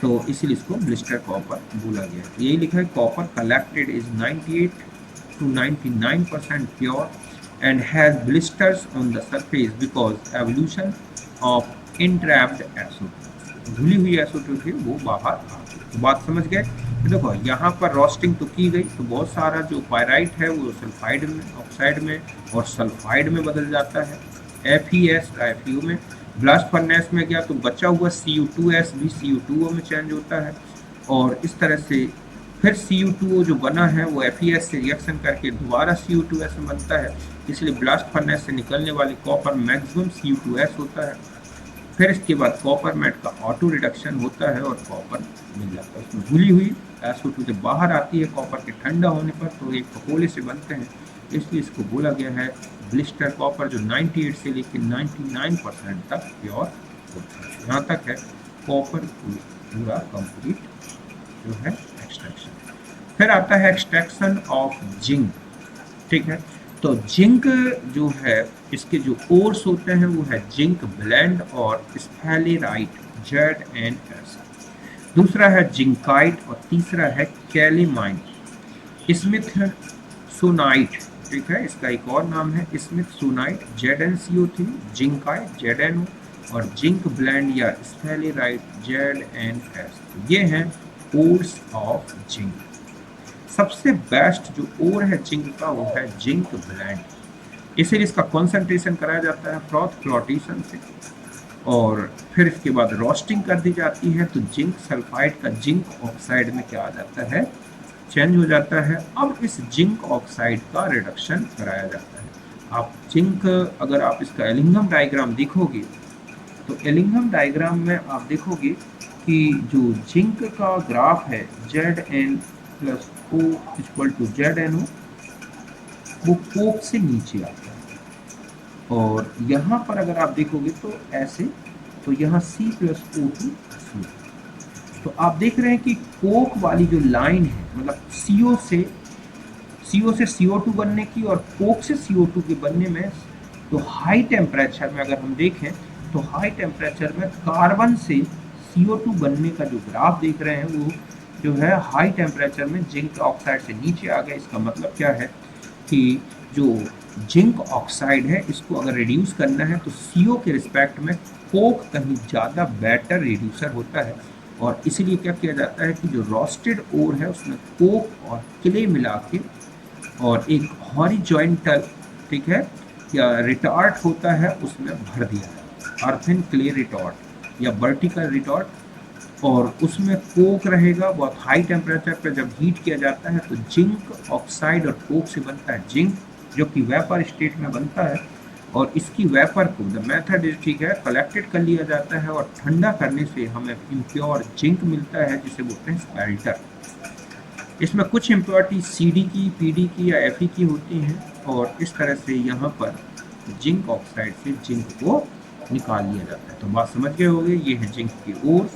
तो इसीलिए इसको ब्लिस्टर कॉपर बोला गया है। यही लिखा है, copper collected is 98 to 99% pure and has blisters on the surface because evolution of entrapped SO2, धुली हुई SO2 थी वो बाहर आ गई। तो बात समझ गए। देखो यहाँ पर रोस्टिंग तो की गई, तो बहुत सारा जो पायराइट है वो सल्फाइड में, ऑक्साइड में और सल्फाइड में बदल जाता है, FeS का FeO में। ब्लास्ट फर्नेस में गया तो बचा हुआ Cu2s भी Cu2O में चेंज होता है, और इस तरह से फिर Cu2O जो बना है वो FeS से रिएक्शन करके दोबारा Cu2s में बनता है। इसलिए ब्लास्ट फर्नेस से निकलने वाली कॉपर मैक्सिमम Cu2s होता है। फिर इसके बाद कॉपर मैट का ऑटो रिडक्शन होता है और कॉपर मिल जाता है। उसमें घुली हुई SO2 जब बाहर आती है कॉपर के ठंडा होने पर, तो एक फकोले से बनते हैं, इसलिए इसको बोला गया है ब्लिस्टर कॉपर, जो 98 से लेकर 99% तक प्योर होता है। यहाँ तक है कॉपर पूरा कंप्लीट जो है एक्सट्रैक्शन। फिर आता है एक्सट्रैक्शन ऑफ जिंक, ठीक है। तो जिंक जो है, इसके जो ओर्स होते हैं वो है जिंक ब्लेंड और स्फेलेराइट ZnS। दूसरा है जिंकाइट, और तीसरा है कैलेमाइन, स्मिथ सोनाइट, ठीक है, इसका एक और नाम है स्मिथ सोनाइट, ZnCO3, जिंकाइट ZnO, और जिंक ब्लेंड या स्फेलेराइट ZnS। ये हैं ओर्स ऑफ जिंक। सबसे बेस्ट जो ओर है जिंक का वो है जिंक ब्लेंड, इसीलिए इसका कॉन्सेंट्रेशन कराया जाता है फ्रॉथ फ्लोटेशन से, और फिर इसके बाद रोस्टिंग कर दी जाती है, तो जिंक सल्फाइड का जिंक ऑक्साइड में क्या आ जाता है, चेंज हो जाता है। अब इस जिंक ऑक्साइड का रिडक्शन कराया जाता है। आप जिंक, अगर आप इसका एलिंगम डायग्राम देखोगे, तो एलिंगम डायग्राम में आप देखोगे कि जो जिंक का ग्राफ है Zn + O = ZnO, वो कोक से नीचे आता है, और यहाँ पर अगर आप देखोगे तो ऐसे, तो यहाँ C+O2 तो आप देख रहे हैं कि कोक वाली जो लाइन है, मतलब CO से CO2 बनने की और कोक से CO2 के बनने में, तो हाई टेम्परेचर में अगर हम देखें तो हाई टेम्परेचर में कार्बन से CO2 बनने का जो ग्राफ देख रहे हैं वो जो है हाई टेम्परेचर में जिंक ऑक्साइड से नीचे आ गया। इसका मतलब क्या है कि जो जिंक ऑक्साइड है इसको अगर रिड्यूस करना है तो CO के रिस्पेक्ट में कोक कहीं ज़्यादा बेटर रिड्यूसर होता है, और इसीलिए क्या किया जाता है कि जो रोस्टेड ओर है उसमें कोक और क्ले मिला के और एक हॉरिजॉन्टल, ठीक है, या रिटार्ट होता है उसमें भर दिया जाता है, अर्थ एंड क्ले रिटार्ट या वर्टिकल रिटार्ट, और उसमें कोक रहेगा। बहुत हाई टेम्परेचर पर जब हीट किया जाता है तो जिंक ऑक्साइड और कोक से बनता है जिंक, जो कि वेपर स्टेट में बनता है, और इसकी वेपर को द मेथड इज, ठीक है, कलेक्टेड कर लिया जाता है और ठंडा करने से हमें इम्प्योर जिंक मिलता है जिसे बोलते हैं स्पेल्टर। इसमें कुछ इम्प्योरिटी CD की, PD की या Fe की होती हैं, और इस तरह से यहाँ पर जिंक ऑक्साइड से जिंक को निकाल लिया जाता है। तो बात समझ गए होंगे, ये है जिंक की ओर,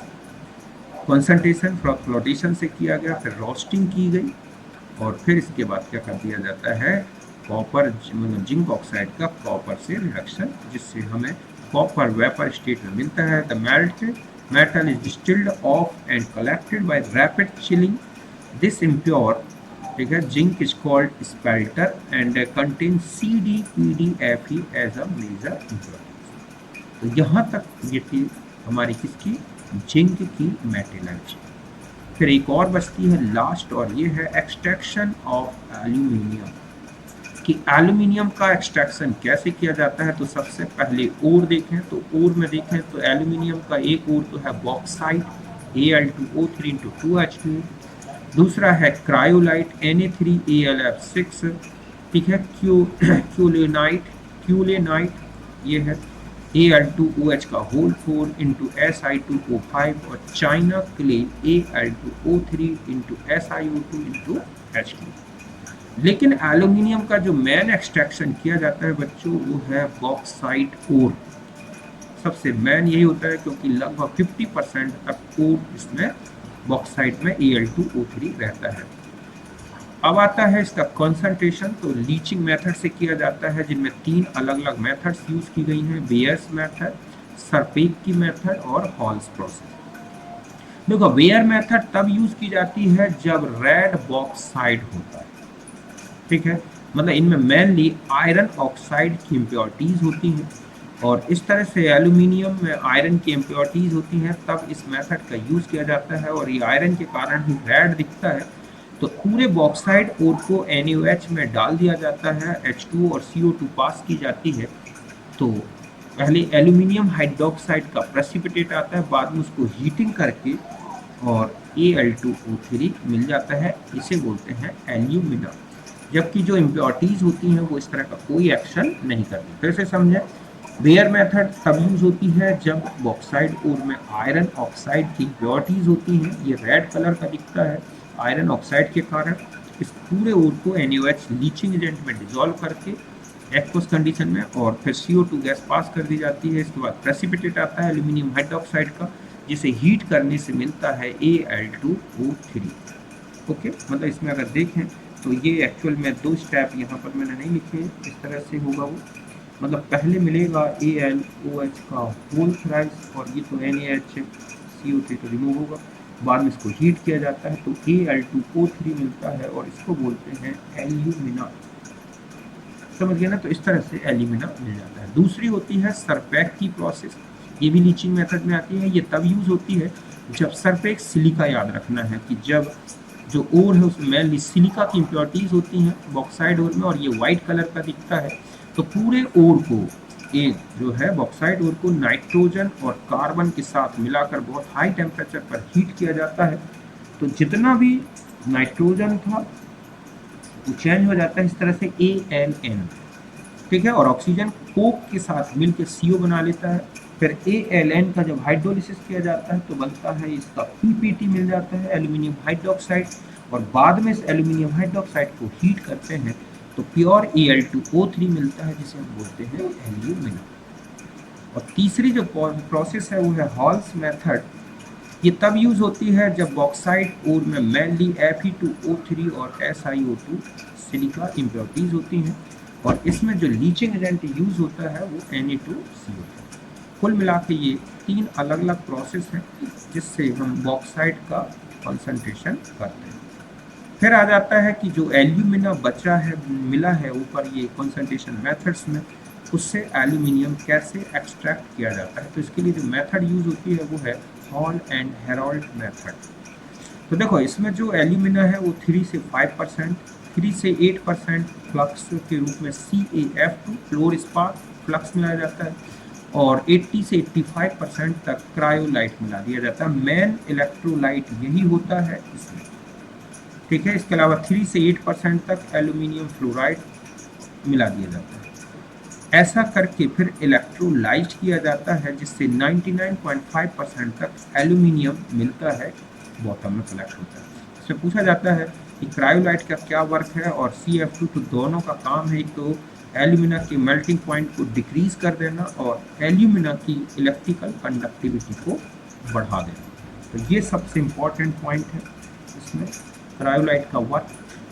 कॉन्सेंट्रेशन फ्लोटेशन से किया गया, फिर रोस्टिंग की गई, और फिर इसके बाद क्या कर दिया जाता है, कॉपर, जिंक ऑक्साइड का कॉपर से रिडक्शन, जिससे हमें कॉपर वेपर स्टेट में मिलता है। The metal is distilled off and collected by rapid chilling this impure, ठीक है, zinc is called spelter and contain CD, PD, Fe as a major impurities. तो यहाँ तक ये थी हमारी किसकी, जिंक की मेटलर्जी। फिर एक और बचती है लास्ट, और ये है एक्सट्रैक्शन ऑफ एल्यूमिनियम, कि एल्यूमिनियम का एक्सट्रैक्शन कैसे किया जाता है। तो सबसे पहले ओर देखें, तो ओर में देखें तो एल्यूमिनियम का एक ओर तो है बॉक्साइट Al2O3 × 2H2, दूसरा है क्रायोलाइट Na3Alf6, ठीक है, क्यूलेनाइट ये है Al2OH का होल 4 × Si2O5, और China clay Al2O3 × SiO2 × H2। लेकिन एल्यूमिनियम का जो मेन एक्सट्रैक्शन किया जाता है बच्चों वो है बॉक्साइट ओर, सबसे मेन यही होता है, क्योंकि लगभग 50% तक ओर इसमें बॉक्साइट में Al2O3 रहता है। अब आता है इसका कंसंट्रेशन, तो लीचिंग मेथड से किया जाता है, जिनमें 3 अलग अलग मेथड्स यूज की गई हैं, बेयर्स मेथड, सरपेक की मेथड और हॉल्स प्रोसेस। देखो बेयर मेथड तब यूज की जाती है जब रेड बॉक्साइट होता है, ठीक है, मतलब इनमें मेनली आयरन ऑक्साइड की इम्प्योरिटीज होती हैं, और इस तरह से एल्यूमिनियम में आयरन की इम्प्योरिटीज होती हैं, तब इस मेथड का यूज किया जाता है, और ये आयरन के कारण ही रेड दिखता है। तो पूरे बॉक्साइड ओर को NaOH में डाल दिया जाता है, H2 और CO2 पास की जाती है, तो पहले एल्यूमिनियम हाइड्रोक्साइड का प्रेसिपिटेट आता है, बाद में उसको हीटिंग करके और Al2O3 मिल जाता है, इसे बोलते हैं एल्यूमिना। जबकि जो इम्प्योरिटीज होती हैं वो इस तरह का कोई एक्शन नहीं करती। फिर से समझें, बेयर मेथड तब यूज होती है जब बॉक्साइड ओर में आयरन ऑक्साइड की इम्प्योरिटीज होती हैं, ये रेड कलर का दिखता है आयरन ऑक्साइड के कारण। इस पूरे ओर को NaOH लीचिंग एजेंट में डिसॉल्व करके एक्वस कंडीशन में, और फिर CO2 गैस पास कर दी जाती है। इसके बाद प्रेसिपिटेट आता है एल्यूमिनियम हाइड्रोक्साइड का, जिसे हीट करने से मिलता है Al2O3। ओके, मतलब इसमें अगर देखें तो ये एक्चुअल में 2 स्टेप यहाँ पर मैंने नहीं लिखे, इस तरह से होगा वो, मतलब पहले मिलेगा AlOH का होल थ्राइस, और ये तो NaHCO3 तो रिमूव होगा, बाद में इसको हीट किया जाता है तो Al2O3 मिलता है, और इसको बोलते हैं एल्यूमिना। समझ गए ना, तो इस तरह से एल्यूमिना मिल जाता है। दूसरी होती है सरपेक की प्रोसेस, ये भी लीचिंग मेथड में आती है, ये तब यूज होती है जब सरपेक सिलिका, याद रखना है कि जब जो ओर है उसमें मेनली सिलिका की इम्प्योरिटीज होती हैं बॉक्साइड ओर में, और ये वाइट कलर का दिखता है, तो पूरे ओर को एक जो है बॉक्साइड ओर को नाइट्रोजन और कार्बन के साथ मिलाकर बहुत हाई टेम्परेचर पर हीट किया जाता है, तो जितना भी नाइट्रोजन था वो चेंज हो जाता है इस तरह से ANN, ठीक है, और ऑक्सीजन कोक के साथ मिलकर CO बना लेता है। फिर ALN का जब हाइड्रोलिसिस किया जाता है तो बनता है इसका PPT मिल जाता है एल्यूमिनियम हाइड्रोक्साइड, और बाद में इस एल्यूमिनियम हाइड्रोक्साइड को हीट करते हैं तो प्योर Al2O3 मिलता है जिसे हम बोलते हैं एल्यूमिना। और तीसरी जो प्रोसेस है वो है हॉल्स मेथड। ये तब यूज होती है जब बॉक्साइट ओर में मेनली Fe2O3 और SiO2 सिलिका इम्प्योरिटीज होती हैं, और इसमें जो लीचिंग एजेंट यूज होता है वो Na2CO। कुल मिला के ये 3 अलग अलग प्रोसेस हैं जिससे हम बॉक्साइट का कंसंट्रेशन करते हैं। फिर आ जाता है कि जो एल्यूमिना बचा है, मिला है ऊपर ये कंसंट्रेशन मेथड्स में, उससे एल्यूमिनियम कैसे एक्सट्रैक्ट किया जाता है। तो इसके लिए जो मेथड यूज होती है वो है हॉल एंड हेरोल्ड मेथड। तो देखो इसमें जो एल्यूमिना है वो 3 से 5%, 3 से 8% फ्लक्स के रूप में CaF2 फ्लोरस्पार फ्लक्स मिलाया जाता है, और 80 से 85% तक क्रायोलाइट मिला दिया जाता है। मेन इलेक्ट्रोलाइट यही होता है इसमें, ठीक है। इसके अलावा 3 से 8% तक एल्यूमिनियम फ्लोराइड मिला दिया जाता है। ऐसा करके फिर इलेक्ट्रोलाइज किया जाता है जिससे 99.5% तक एल्यूमिनियम मिलता है, बॉटम में कलेक्ट होता है। इसमें पूछा जाता है कि क्रायोलाइट का क्या वर्क है और CF2, तो दोनों का काम है, एक तो एल्यूमिना के मेल्टिंग पॉइंट को डिक्रीज कर देना और एल्यूमिना की इलेक्ट्रिकल कंडक्टिविटी को बढ़ा देना। तो ये सबसे इम्पॉर्टेंट पॉइंट है इसमें क्रायोलाइट का वर्क।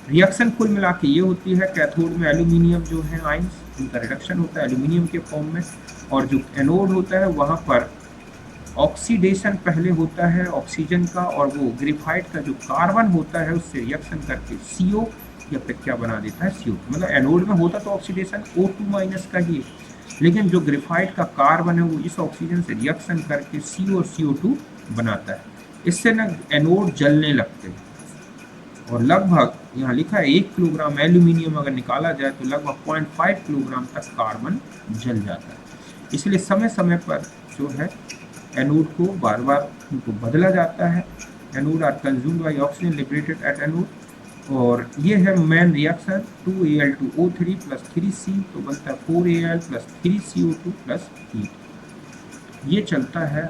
रिएक्शन कुल मिला के ये होती है, कैथोड में एल्यूमिनियम जो है आइंस, उनका रिडक्शन होता है एल्यूमिनियम के फॉर्म में, और जो एनोड होता है वहाँ पर ऑक्सीडेशन पहले होता है ऑक्सीजन का, और वो ग्रेफाइट का जो कार्बन होता है उससे रिएक्शन करके CO या फिर क्या बना देता है CO। मतलब एनोड में होता तो ऑक्सीडेशन O2- का ही, लेकिन जो ग्रेफाइट का कार्बन है वो इस ऑक्सीजन से रिएक्शन करके CO और CO2 बनाता है। इससे ना एनोड जलने लगते हैं, और लगभग यहाँ लिखा है 1 किलोग्राम एल्यूमिनियम अगर निकाला जाए तो लगभग 0.5 किलोग्राम तक कार्बन जल जाता है। इसलिए समय समय पर जो है एनोड को बार बार उनको बदला जाता है। Anode are consumed by oxygen liberated at anode, और ये है मेन रिएक्शन 2Al2O3 + 3C, तो बनता है 4Al + 3CO2 + हीट। ये चलता है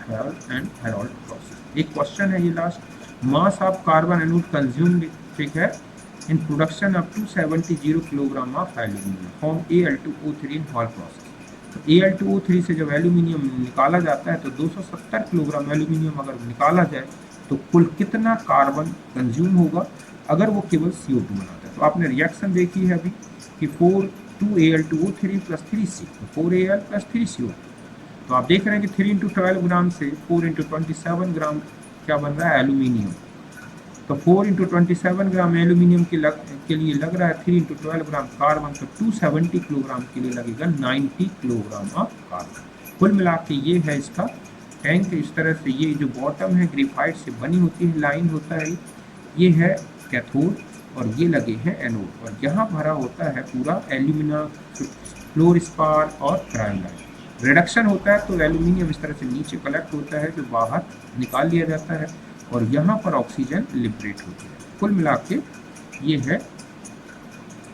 हेरोल्ड एंड हेरोल्ड प्रोसेस। एक क्वेश्चन है ये last, mass of carbon anode consumed, ठीक है, in production up to 70 kilogram of aluminium from Al2O3 in Hall process। तो Al2O3 से जब एल्यूमिनियम निकाला जाता है तो 270 किलोग्राम एल्यूमिनियम अगर निकाला जाए तो कुल कितना कार्बन कंज्यूम होगा अगर वो केवल CO2 बनाता है। तो आपने रिएक्शन देखी है अभी कि 2Al2O3 + 3C, तो 4Al + 3CO2। तो आप देख रहे हैं कि 3 × 12 ग्राम से 4 × 27 ग्राम क्या बन रहा है एल्यूमिनियम। तो 4 × 27 ग्राम एल्यूमिनियम के लिए लग रहा है 3 × 12 ग्राम कार्बन, तो 270 किलोग्राम के लिए लगेगा 90 किलोग्राम ऑफ कार्बन। कुल मिला के ये है इसका टैंक। इस तरह से ये जो बॉटम है ग्रेफाइट से बनी होती है, लाइन होता है, ये है कैथोड और ये लगे हैं एनोड, और यहाँ भरा होता है पूरा एल्यूमिना, फ्लोरस्पार और क्रायोलाइट। रिडक्शन होता है तो एल्यूमिनियम इस तरह से नीचे कलेक्ट होता है जो बाहर निकाल लिया जाता है, और यहाँ पर ऑक्सीजन लिबरेट होती है। कुल मिला के ये है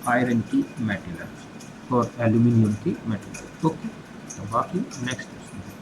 आयरन की मेटलर्जी और एल्यूमिनियम की मेटलर्जी। ओके, तो बाकी नेक्स्ट क्वेश्चन।